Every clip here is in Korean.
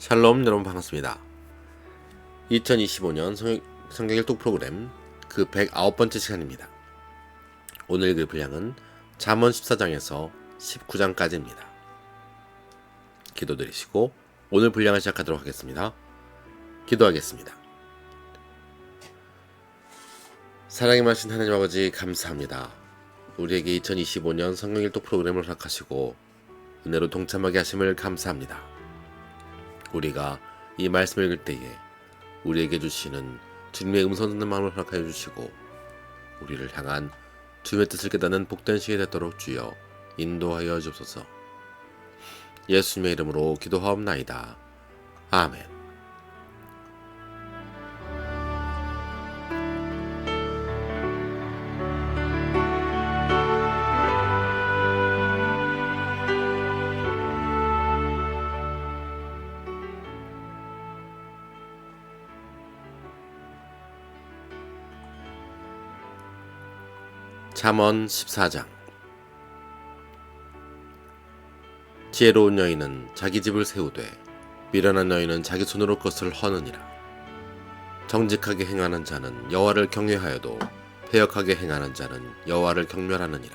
샬롬 여러분 반갑습니다. 2025년 성경 일독 프로그램 그 109번째 시간입니다. 오늘 읽을 분량은 잠언 14장에서 19장까지입니다. 기도드리시고 오늘 분량을 시작하도록 하겠습니다. 기도하겠습니다. 사랑이 많으신 하나님 아버지 감사합니다. 우리에게 2025년 성경 일독 프로그램을 허락하시고 은혜로 동참하게 하심을 감사합니다. 우리가 이 말씀을 읽을 때에 우리에게 주시는 주님의 음성 듣는 마음을 허락하여 주시고 우리를 향한 주님의 뜻을 깨닫는 복된 시간이 되도록 주여 인도하여 주옵소서. 예수님의 이름으로 기도하옵나이다. 아멘. 잠언 14장. 지혜로운 여인은 자기 집을 세우되 미련한 여인은 자기 손으로 그것을 허느니라. 정직하게 행하는 자는 여호와를 경외하여도 패역하게 행하는 자는 여호와를 경멸하느니라.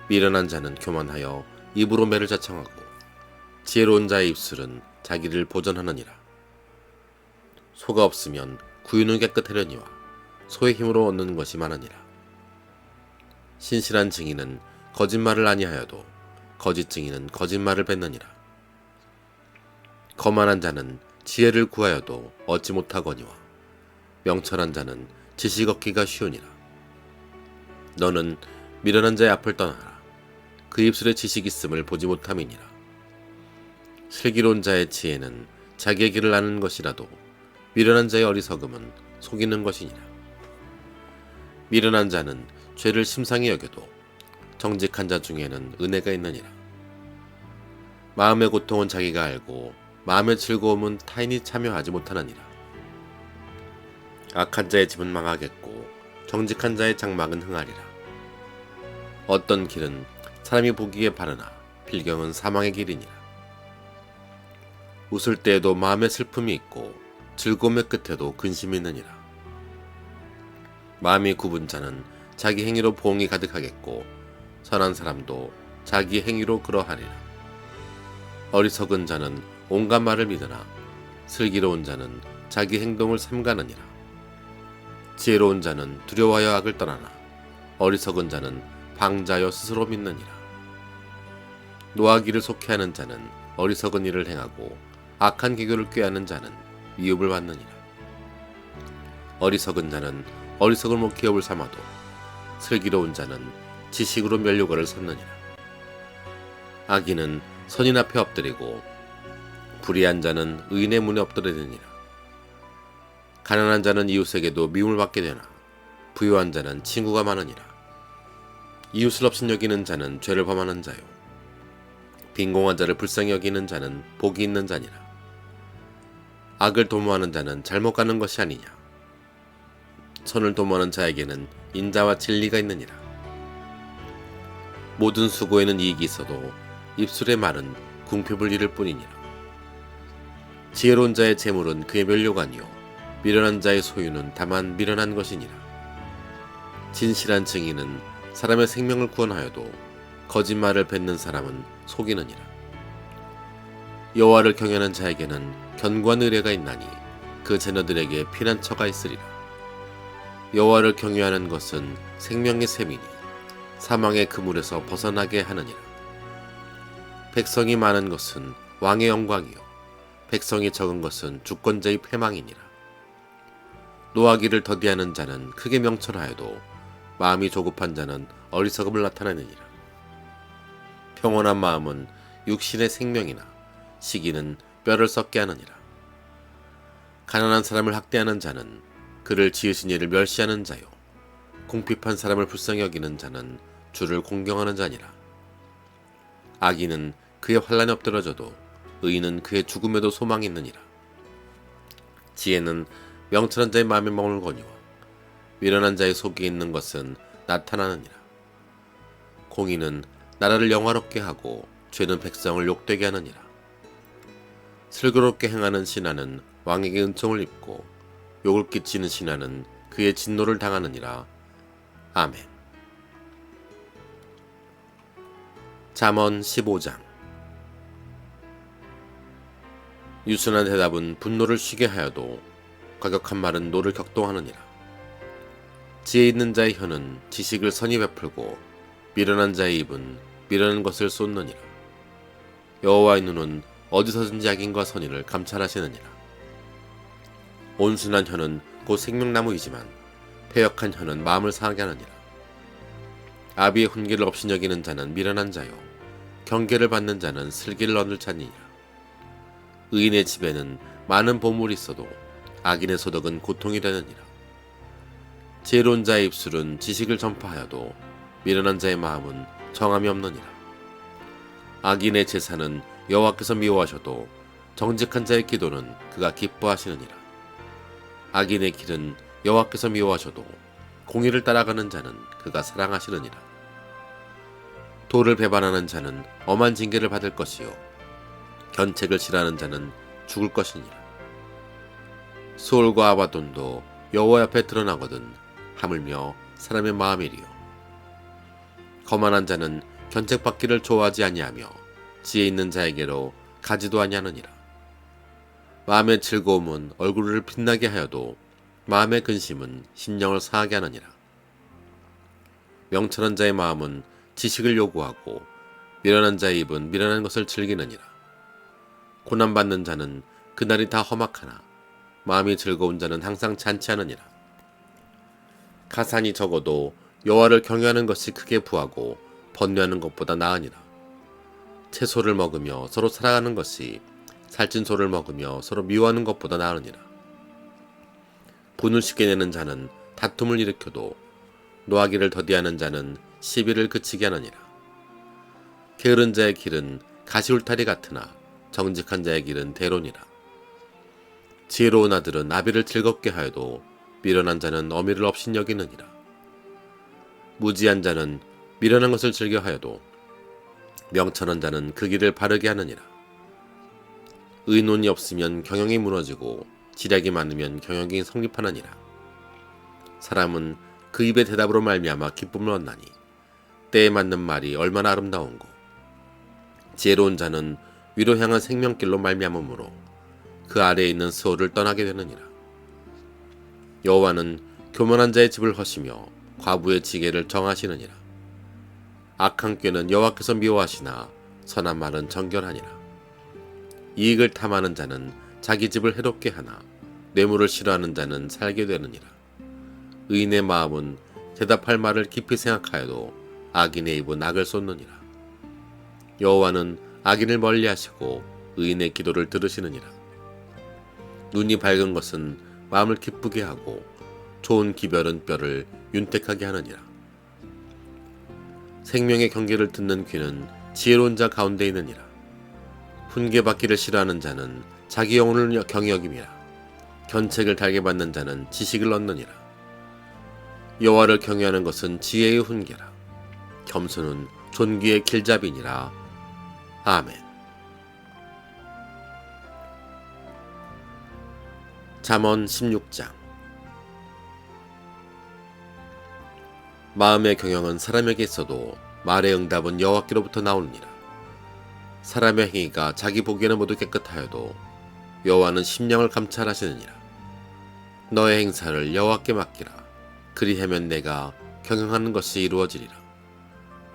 미련한 자는 교만하여 입으로 매를 자청하고 지혜로운 자의 입술은 자기를 보전하느니라. 소가 없으면 구유는 깨끗하려니와 소의 힘으로 얻는 것이 많으니라. 신실한 증인은 거짓말을 아니하여도 거짓 증인은 거짓말을 뱉느니라. 거만한 자는 지혜를 구하여도 얻지 못하거니와 명철한 자는 지식 얻기가 쉬우니라. 너는 미련한 자의 앞을 떠나라. 그 입술에 지식 있음을 보지 못함이니라. 슬기로운 자의 지혜는 자기의 길을 아는 것이라도 미련한 자의 어리석음은 속이는 것이니라. 미련한 자는 죄를 심상히 여겨도 정직한 자 중에는 은혜가 있느니라. 마음의 고통은 자기가 알고 마음의 즐거움은 타인이 참여하지 못하느니라. 악한 자의 집은 망하겠고 정직한 자의 장막은 흥하리라. 어떤 길은 사람이 보기에 바르나 필경은 사망의 길이니라. 웃을 때에도 마음에 슬픔이 있고 즐거움의 끝에도 근심이 있느니라. 마음이 굽은 자는 자기 행위로 보응이 가득하겠고 선한 사람도 자기 행위로 그러하리라. 어리석은 자는 온갖 말을 믿으나 슬기로운 자는 자기 행동을 삼가느니라. 지혜로운 자는 두려워하여 악을 떠나나 어리석은 자는 방자여 스스로 믿느니라. 노하기를 속해하는 자는 어리석은 일을 행하고 악한 기교를 꾀하는 자는 위협을 받느니라. 어리석은 자는 어리석음으로 기업을 삼아도 슬기로운 자는 지식으로 면류관을 삼느니라. 악인은 선인 앞에 엎드리고 불의한 자는 의인의 문에 엎드리느니라. 가난한 자는 이웃에게도 미움을 받게 되나 부유한 자는 친구가 많으니라. 이웃을 없인 여기는 자는 죄를 범하는 자요 빈공한 자를 불쌍히 여기는 자는 복이 있는 자니라. 악을 도모하는 자는 잘못 가는 것이 아니냐. 선을 도모하는 자에게는 인자와 진리가 있느니라. 모든 수고에는 이익이 있어도 입술의 말은 궁핍을 이를 뿐이니라. 지혜로운 자의 재물은 그의 면류관이요 미련한 자의 소유는 다만 미련한 것이니라. 진실한 증인은 사람의 생명을 구원하여도 거짓말을 뱉는 사람은 속이느니라. 여호와를 경외하는 자에게는 견고한 의뢰가 있나니 그 자녀들에게 피난처가 있으리라. 여호와를 경외하는 것은 생명의 샘이니 사망의 그물에서 벗어나게 하느니라. 백성이 많은 것은 왕의 영광이요 백성이 적은 것은 주권자의 패망이니라. 노하기를 더디하는 자는 크게 명철하여도 마음이 조급한 자는 어리석음을 나타내느니라. 평온한 마음은 육신의 생명이나 시기는 뼈를 썩게 하느니라. 가난한 사람을 학대하는 자는 그를 지으신 이를 멸시하는 자요 궁핍한 사람을 불쌍히 여기는 자는 주를 공경하는 자니라. 악인은 그의 환난에 엎드러져도 의인은 그의 죽음에도 소망이 있느니라. 지혜는 명철한 자의 마음에 머물거니와 미련한 자의 속에 있는 것은 나타나느니라. 공의는 나라를 영화롭게 하고 죄는 백성을 욕되게 하느니라. 슬기롭게 행하는 신하는 왕에게 은총을 입고 욕을 끼치는 신하는 그의 진노를 당하느니라. 아멘. 잠언 15장. 유순한 대답은 분노를 쉬게 하여도 과격한 말은 노를 격동하느니라. 지혜 있는 자의 혀는 지식을 선히 베풀고 미련한 자의 입은 미련한 것을 쏟느니라. 여호와의 눈은 어디서든지 악인과 선인을 감찰하시느니라. 온순한 혀는 곧 생명나무이지만 패역한 혀는 마음을 상하게 하느니라. 아비의 훈계를 없이 여기는 자는 미련한 자요 경계를 받는 자는 슬기를 얻을 자니라. 의인의 집에는 많은 보물이 있어도 악인의 소득은 고통이 되느니라. 지혜로운 자의 입술은 지식을 전파하여도 미련한 자의 마음은 정함이 없느니라. 악인의 제사는 여호와께서 미워하셔도 정직한 자의 기도는 그가 기뻐하시느니라. 악인의 길은 여호와께서 미워하셔도 공의를 따라가는 자는 그가 사랑하시느니라. 도를 배반하는 자는 엄한 징계를 받을 것이요 견책을 싫어하는 자는 죽을 것이니라. 수올과 아바돈도 여호와 앞에 드러나거든 하물며 사람의 마음이리요. 거만한 자는 견책받기를 좋아하지 아니하며 지혜 있는 자에게로 가지도 아니하느니라. 마음의 즐거움은 얼굴을 빛나게 하여도 마음의 근심은 심령을 상하게 하느니라. 명철한 자의 마음은 지식을 요구하고 미련한 자의 입은 미련한 것을 즐기느니라. 고난받는 자는 그날이 다 험악하나 마음이 즐거운 자는 항상 잔치하느니라. 가산이 적어도 여호와를 경외하는 것이 크게 부하고 번뇌하는 것보다 나으니라. 채소를 먹으며 서로 사랑하는 것이 살찐 소를 먹으며 서로 미워하는 것보다 나으니라. 분을 쉽게 내는 자는 다툼을 일으켜도 노하기를 더디하는 자는 시비를 그치게 하느니라. 게으른 자의 길은 가시울타리 같으나 정직한 자의 길은 대론이라. 지혜로운 아들은 아비를 즐겁게 하여도 미련한 자는 어미를 업신여기느니라. 무지한 자는 미련한 것을 즐겨 하여도 명철한 자는 그 길을 바르게 하느니라. 의논이 없으면 경영이 무너지고 지략이 많으면 경영이 성립하느니라. 사람은 그 입의 대답으로 말미암아 기쁨을 얻나니 때에 맞는 말이 얼마나 아름다운고. 지혜로운 자는 위로 향한 생명길로 말미암으므로 그 아래에 있는 스올을 떠나게 되느니라. 여호와는 교만한 자의 집을 허시며 과부의 지게를 정하시느니라. 악한 꾀는 여호와께서 미워하시나 선한 말은 정결하니라. 이익을 탐하는 자는 자기 집을 해롭게 하나 뇌물을 싫어하는 자는 살게 되느니라. 의인의 마음은 대답할 말을 깊이 생각하여도 악인의 입은 악을 쏟느니라. 여호와는 악인을 멀리하시고 의인의 기도를 들으시느니라. 눈이 밝은 것은 마음을 기쁘게 하고 좋은 기별은 뼈를 윤택하게 하느니라. 생명의 경계를 듣는 귀는 지혜로운 자 가운데 있느니라. 훈계받기를 싫어하는 자는 자기 영혼을 경히 여김이라. 견책을 달게 받는 자는 지식을 얻느니라. 여호와를 경외하는 것은 지혜의 훈계라. 겸손은 존귀의 길잡이니라. 아멘. 잠언 16장. 마음의 경영은 사람에게 있어도 말의 응답은 여호와께로부터 나오느니라. 사람의 행위가 자기 보기에는 모두 깨끗하여도 여호와는 심령을 감찰하시느니라. 너의 행사를 여호와께 맡기라. 그리하면 내가 경영하는 것이 이루어지리라.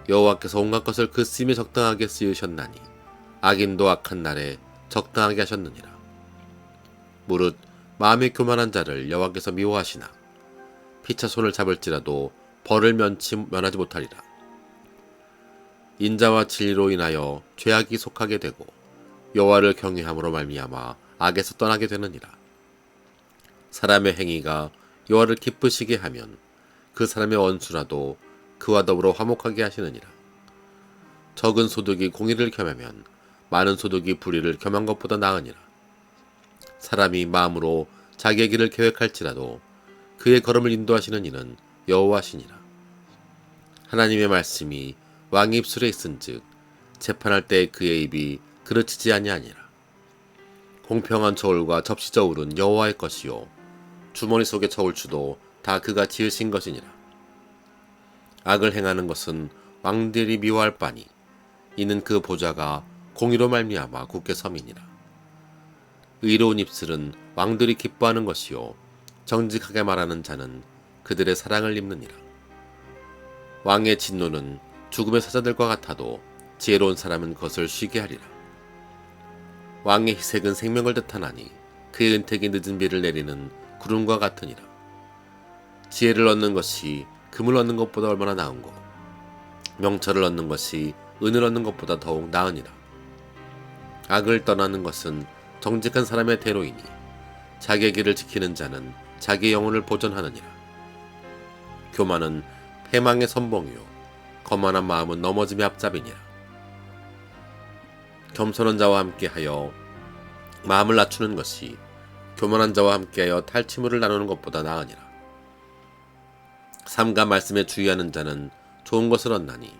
여호와께서 온갖 것을 그 쓰임에 적당하게 쓰으셨나니 악인도 악한 날에 적당하게 하셨느니라. 무릇 마음이 교만한 자를 여호와께서 미워하시나 피차 손을 잡을지라도 벌을 면하지 못하리라. 인자와 진리로 인하여 죄악이 속하게 되고 여호와를 경외함으로 말미암아 악에서 떠나게 되느니라. 사람의 행위가 여호와를 기쁘시게 하면 그 사람의 원수라도 그와 더불어 화목하게 하시느니라. 적은 소득이 공의를 겸하면 많은 소득이 불의를 겸한 것보다 나으니라. 사람이 마음으로 자기의 길을 계획할지라도 그의 걸음을 인도하시는 이는 여호와시니라. 하나님의 말씀이 왕의 입술에 있은즉 재판할 때 그의 입이 그르치지 아니하니라. 공평한 저울과 접시 저울은 여호와의 것이요 주머니 속의 저울추도 다 그가 지으신 것이니라. 악을 행하는 것은 왕들이 미워할 바니 이는 그 보좌가 공의로 말미암아 굳게 섬이니라. 의로운 입술은 왕들이 기뻐하는 것이요 정직하게 말하는 자는 그들의 사랑을 입느니라. 왕의 진노는 죽음의 사자들과 같아도 지혜로운 사람은 그것을 쉬게 하리라. 왕의 희색은 생명을 뜻하나니 그의 은택이 늦은 비를 내리는 구름과 같으니라. 지혜를 얻는 것이 금을 얻는 것보다 얼마나 나은고 명철을 얻는 것이 은을 얻는 것보다 더욱 나으니라. 악을 떠나는 것은 정직한 사람의 대로이니 자기의 길을 지키는 자는 자기의 영혼을 보존하느니라. 교만은 패망의 선봉이요 거만한 마음은 넘어짐의 앞잡이니라. 겸손한 자와 함께하여 마음을 낮추는 것이 교만한 자와 함께하여 탈취물을 나누는 것보다 나으니라. 삼가 말씀에 주의하는 자는 좋은 것을 얻나니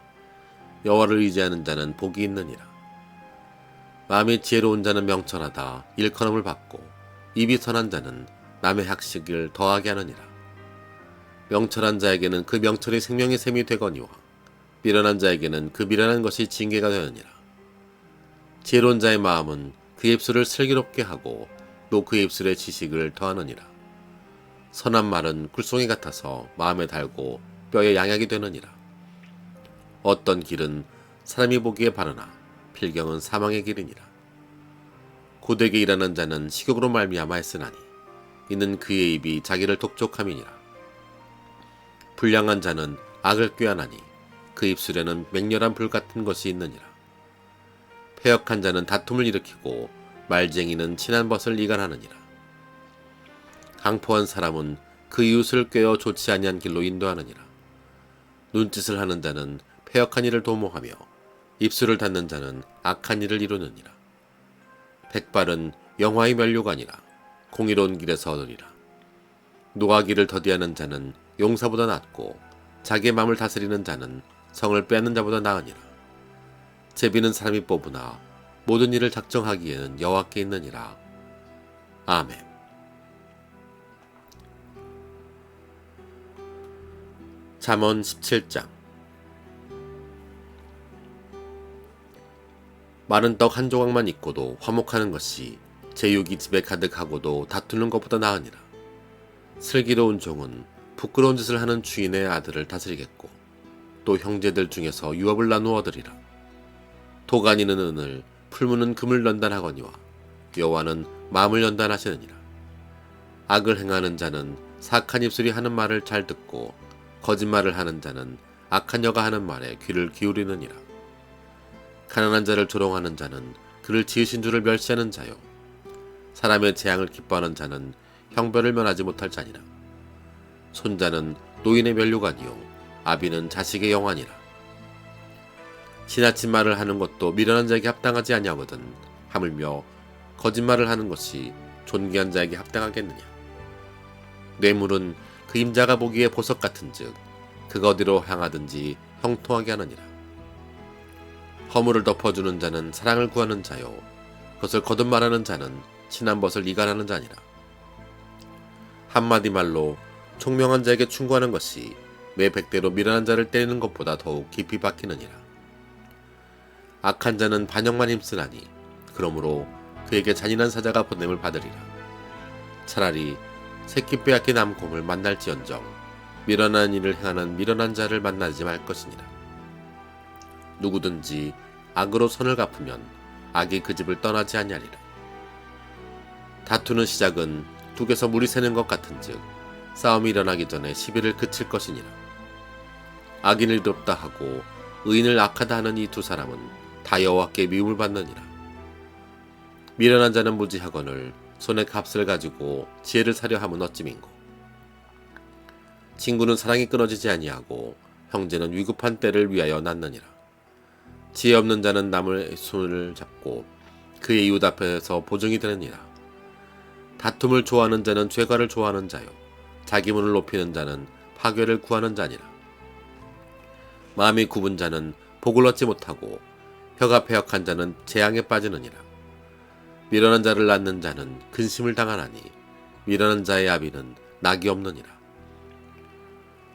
여호와를 의지하는 자는 복이 있느니라. 마음이 지혜로운 자는 명철하다 일컬음을 받고 입이 선한 자는 남의 학식을 더하게 하느니라. 명철한 자에게는 그 명철이 생명의 샘이 되거니와 미련한 자에게는 그 미련한 것이 징계가 되느니라. 지혜로운 자의 마음은 그의 입술을 슬기롭게 하고 또 그의 입술에 지식을 더하느니라. 선한 말은 꿀송이 같아서 마음에 달고 뼈에 양약이 되느니라. 어떤 길은 사람이 보기에 바르나 필경은 사망의 길이니라. 고되게 일하는 자는 식욕으로 말미암아 했으나니 이는 그의 입이 자기를 독촉함이니라. 불량한 자는 악을 꾀하나니 그 입술에는 맹렬한 불 같은 것이 있느니라. 패역한 자는 다툼을 일으키고 말쟁이는 친한 벗을 이간하느니라. 강포한 사람은 그 이웃을 꾀어 좋지 아니한 길로 인도하느니라. 눈짓을 하는 자는 패역한 일을 도모하며 입술을 닫는 자는 악한 일을 이루느니라. 백발은 영화의 면류가 아니라 공의로운 길에서 얻으리라. 노하기를 더디하는 자는 용사보다 낫고 자기의 마음을 다스리는 자는 성을 빼앗는 자보다 나으니라. 제비는 사람이 뽑으나 모든 일을 작정하기에는 여호와께 있느니라. 아멘. 잠언 17장. 마른 떡 한 조각만 있고도 화목하는 것이 제육이 집에 가득하고도 다투는 것보다 나으니라. 슬기로운 종은 부끄러운 짓을 하는 주인의 아들을 다스리겠고 또 형제들 중에서 유업을 나누어 얻으리라. 도가니는 은을 풀무는 금을 연단하거니와 여호와는 마음을 연단하시느니라. 악을 행하는 자는 사악한 입술이 하는 말을 잘 듣고 거짓말을 하는 자는 악한 여가 하는 말에 귀를 기울이느니라. 가난한 자를 조롱하는 자는 그를 지으신 주를 멸시하는 자요 사람의 재앙을 기뻐하는 자는 형벌을 면하지 못할 자니라. 손자는 노인의 면류관이요 아비는 자식의 영환이라. 지나친 말을 하는 것도 미련한 자에게 합당하지 아니하거든 하물며 거짓말을 하는 것이 존귀한 자에게 합당하겠느냐. 뇌물은 그 임자가 보기에 보석 같은즉 그가 어디로 향하든지 형통하게 하느니라. 허물을 덮어주는 자는 사랑을 구하는 자요 그것을 거듭말하는 자는 친한 벗을 이간하는 자니라. 한마디 말로 총명한 자에게 충고하는 것이 매 백대로 미련한 자를 때리는 것보다 더욱 깊이 박히느니라. 악한 자는 반역만 힘쓰나니 그러므로 그에게 잔인한 사자가 보냄을 받으리라. 차라리 새끼 빼앗긴 암곰을 만날지언정 미련한 일을 행하는 미련한 자를 만나지 말 것이니라. 누구든지 악으로 선을 갚으면 악이 그 집을 떠나지 아니하리라. 다투는 시작은 둑에서 물이 새는 것 같은즉 싸움이 일어나기 전에 시비를 그칠 것이니라. 악인을 이롭다 하고 의인을 악하다 하는 이 두 사람은 다 여호와께 미움을 받느니라. 미련한 자는 무지하거늘 손에 값을 가지고 지혜를 사려 함은 어찌민고. 친구는 사랑이 끊어지지 아니하고 형제는 위급한 때를 위하여 낳느니라. 지혜 없는 자는 남의 손을 잡고 그의 이웃 앞에서 보증이 되느니라. 다툼을 좋아하는 자는 죄과를 좋아하는 자요 자기 문을 높이는 자는 파괴를 구하는 자니라. 마음이 굽은 자는 복을 얻지 못하고 혀가 패역한 자는 재앙에 빠지느니라. 미련한 자를 낳는 자는 근심을 당하나니 미련한 자의 아비는 낙이 없느니라.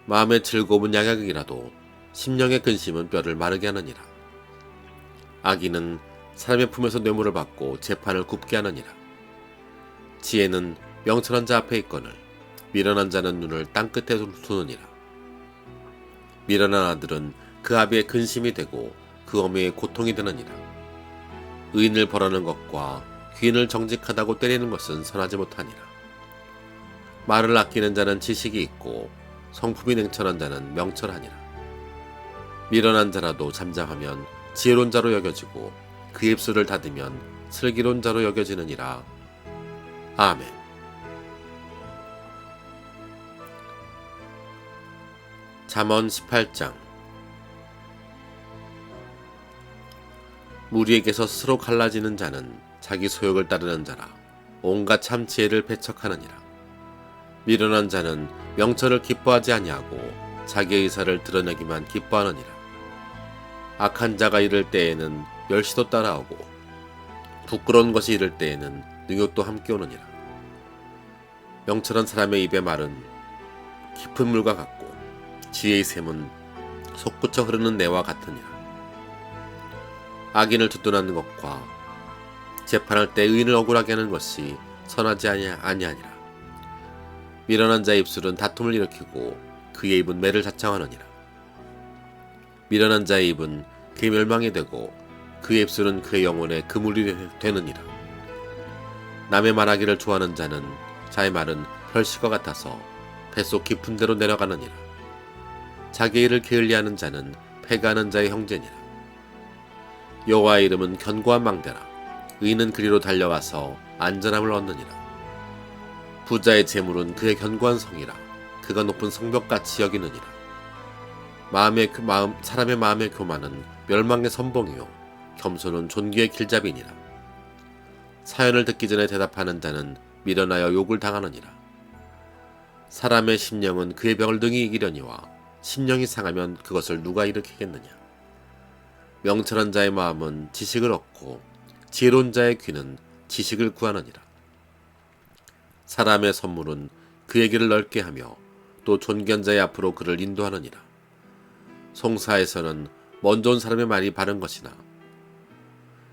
마음의 즐거움은 양약이라도 심령의 근심은 뼈를 마르게 하느니라. 악인은 사람의 품에서 뇌물을 받고 재판을 굽게 하느니라. 지혜는 명철한 자 앞에 있거늘 미련한 자는 눈을 땅끝에 두느니라. 미련한 아들은 그 아비의 근심이 되고 그 어미의 고통이 되느니라. 의인을 벌하는 것과 귀인을 정직하다고 때리는 것은 선하지 못하니라. 말을 아끼는 자는 지식이 있고 성품이 냉철한 자는 명철하니라. 미련한 자라도 잠잠하면 지혜로운 자로 여겨지고 그 입술을 닫으면 슬기로운 자로 여겨지느니라. 아멘. 잠언 18장. 무리에게서 스스로 갈라지는 자는 자기 소욕을 따르는 자라 온갖 참 지혜를 배척하느니라. 미련한 자는 명철을 기뻐하지 아니하고 자기의 의사를 드러내기만 기뻐하느니라. 악한 자가 이를 때에는 멸시도 따라오고 부끄러운 것이 이를 때에는 능욕도 함께 오느니라. 명철한 사람의 입의 말은 깊은 물과 같고 지혜의 샘은 솟구쳐 흐르는 내와 같으니라. 악인을 두둔하는 것과 재판할 때 의인을 억울하게 하는 것이 선하지 아니하니라. 미련한 자의 입술은 다툼을 일으키고 그의 입은 매를 자청하느니라. 미련한 자의 입은 그의 멸망이 되고 그의 입술은 그의 영혼에 그물이 되느니라. 남의 말하기를 좋아하는 자는 자의 말은 펼실과 같아서 뱃속 깊은 데로 내려가느니라. 자기 일을 게을리하는 자는 패가하는 자의 형제니라. 여호와의 이름은 견고한 망대라. 의인은 그리로 달려가서 안전함을 얻느니라. 부자의 재물은 그의 견고한 성이라. 그가 높은 성벽같이 여기느니라. 사람의 마음의 교만은 멸망의 선봉이요 겸손은 존귀의 길잡이니라. 사연을 듣기 전에 대답하는 자는 미련하여 욕을 당하느니라. 사람의 심령은 그의 병을 능히 이기려니와 심령이 상하면 그것을 누가 일으키겠느냐. 명철한 자의 마음은 지식을 얻고 지혜로운 자의 귀는 지식을 구하느니라. 사람의 선물은 그의 길을 넓게 하며 또 존귀한 자의 앞으로 그를 인도하느니라. 송사에서는 먼저 온 사람의 말이 바른 것이나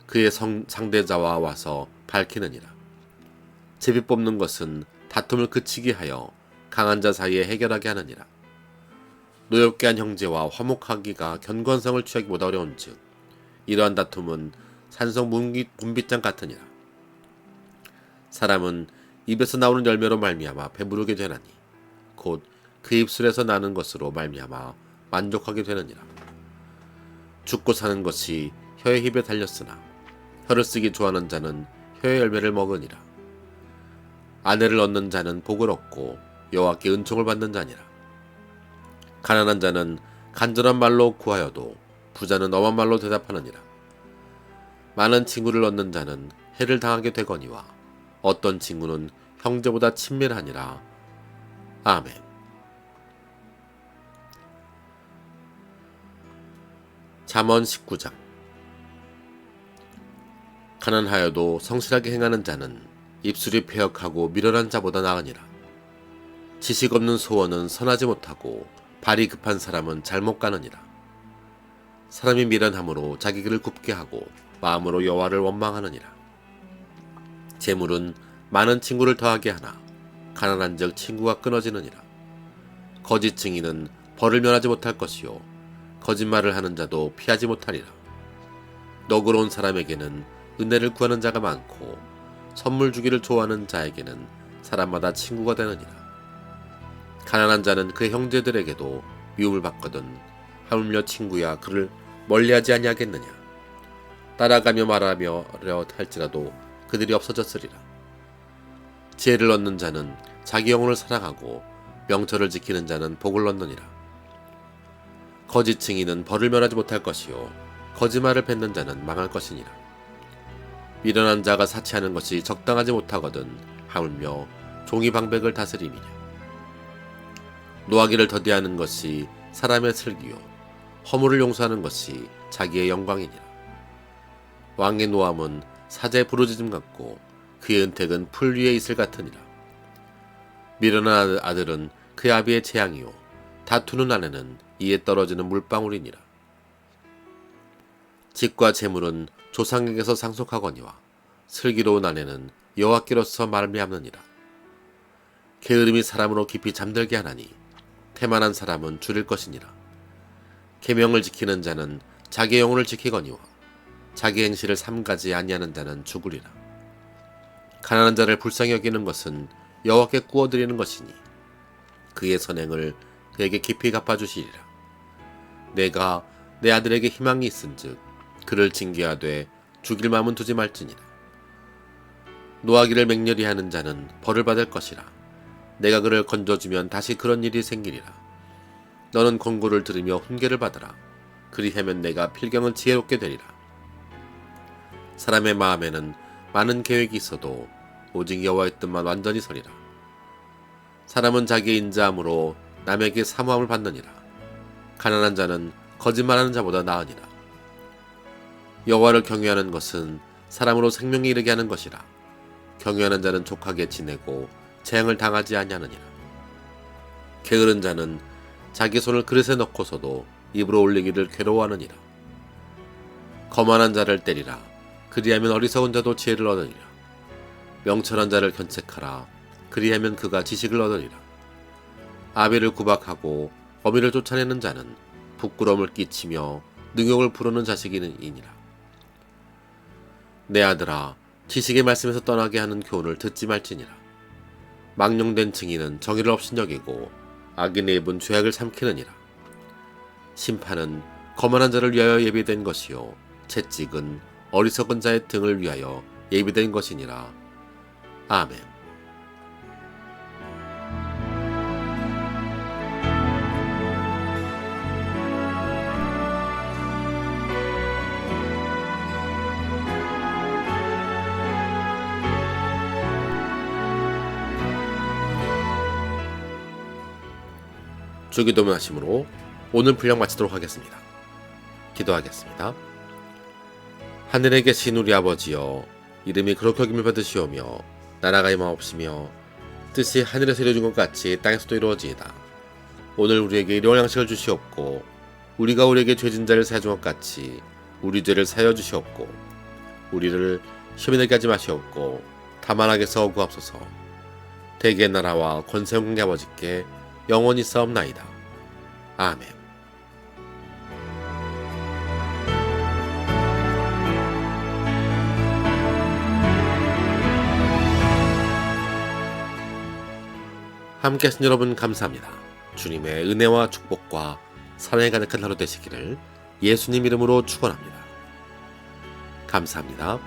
그의 상대자와 와서 밝히느니라. 제비 뽑는 것은 다툼을 그치게 하여 강한 자 사이에 해결하게 하느니라. 노엽게 한 형제와 화목하기가 견건성을 취하기보다 어려운즉 이러한 다툼은 산성 문빗장 같으니라. 사람은 입에서 나오는 열매로 말미암아 배부르게 되나니 곧 그 입술에서 나는 것으로 말미암아 만족하게 되느니라. 죽고 사는 것이 혀의 입에 달렸으나 혀를 쓰기 좋아하는 자는 혀의 열매를 먹으니라. 아내를 얻는 자는 복을 얻고 여호와께 은총을 받는 자니라. 가난한 자는 간절한 말로 구하여도 부자는 엄한 말로 대답하느니라. 많은 친구를 얻는 자는 해를 당하게 되거니와 어떤 친구는 형제보다 친밀하니라. 아멘. 잠언 19장. 가난하여도 성실하게 행하는 자는 입술이 패역하고 미련한 자보다 나으니라. 지식 없는 소원은 선하지 못하고 발이 급한 사람은 잘못 가느니라. 사람이 미련함으로 자기 길을 굽게 하고 마음으로 여호와를 원망하느니라. 재물은 많은 친구를 더하게 하나 가난한즉 친구가 끊어지느니라. 거짓 증인은 벌을 면하지 못할 것이요 거짓말을 하는 자도 피하지 못하리라. 너그러운 사람에게는 은혜를 구하는 자가 많고 선물 주기를 좋아하는 자에게는 사람마다 친구가 되느니라. 가난한 자는 그의 형제들에게도 미움을 받거든 하물며 친구야 그를 멀리하지 아니하겠느냐. 따라가며 말하며 할지라도 그들이 없어졌으리라. 지혜를 얻는 자는 자기 영혼을 사랑하고 명철을 지키는 자는 복을 얻느니라. 거짓 증인은 벌을 면하지 못할 것이요 거짓말을 뱉는 자는 망할 것이니라. 미련한 자가 사치하는 것이 적당하지 못하거든 하물며 종이 방백을 다스림이냐. 노하기를 더디하는 것이 사람의 슬기요 허물을 용서하는 것이 자기의 영광이니라. 왕의 노함은 사제 부르짖음 같고 그의 은택은 풀 위에 이슬 같으니라. 미련한 아들은 그의 아비의 재앙이요 다투는 아내는 이에 떨어지는 물방울이니라. 집과 재물은 조상에게서 상속하거니와 슬기로운 아내는 여호와께로서 말미암느니라. 게으름이 사람으로 깊이 잠들게 하나니 태만한 사람은 줄일 것이니라. 계명을 지키는 자는 자기 영혼을 지키거니와 자기 행실을 삼가지 아니하는 자는 죽으리라. 가난한 자를 불쌍히 여기는 것은 여호와께 구워드리는 것이니 그의 선행을 그에게 깊이 갚아주시리라. 내가 내 아들에게 희망이 있은즉 그를 징계하되 죽일 마음은 두지 말지니라. 노하기를 맹렬히 하는 자는 벌을 받을 것이라. 내가 그를 건져주면 다시 그런 일이 생기리라. 너는 권고를 들으며 훈계를 받으라. 그리하면 내가 필경은 지혜롭게 되리라. 사람의 마음에는 많은 계획이 있어도 오직 여호와의 뜻만 완전히 서리라. 사람은 자기의 인자함으로 남에게 사모함을 받느니라. 가난한 자는 거짓말하는 자보다 나으니라. 여호와를 경외하는 것은 사람으로 생명에 이르게 하는 것이라. 경외하는 자는 족하게 지내고 재앙을 당하지 아니하느니라. 게으른 자는 자기 손을 그릇에 넣고서도 입으로 올리기를 괴로워하느니라. 거만한 자를 때리라. 그리하면 어리석은 자도 지혜를 얻으리라. 명철한 자를 견책하라. 그리하면 그가 지식을 얻으리라. 아비를 구박하고 어미를 쫓아내는 자는 부끄러움을 끼치며 능욕을 부르는 자식이니라. 내 아들아, 지식의 말씀에서 떠나게 하는 교훈을 듣지 말지니라. 망령된 증인은 정의를 업신여기고 악인의 입은 죄악을 삼키느니라. 심판은 거만한 자를 위하여 예비된 것이요 채찍은 어리석은 자의 등을 위하여 예비된 것이니라. 아멘. 주기도문 하심으로 오늘 분량 마치도록 하겠습니다. 기도하겠습니다. 하늘에 계신 우리 아버지여, 이름이 그렇게 여김을 받으시오며 나라가 임하옵시며 뜻이 하늘에서 이루어진 것 같이 땅에서도 이루어지이다. 오늘 우리에게 일용할 양식을 주시옵고 우리가 우리에게 죄진 자를 사하준 것 같이 우리 죄를 사하여 주시옵고 우리를 시험에 들게 하지 마시옵고 다만 악에서 구하옵소서. 대개의 나라와 권세 영광의 아버지께 영원히 싸움나이다. 아멘. 함께 하신 여러분 감사합니다. 주님의 은혜와 축복과 사랑이 가득한 하루 되시기를 예수님 이름으로 축원합니다. 감사합니다.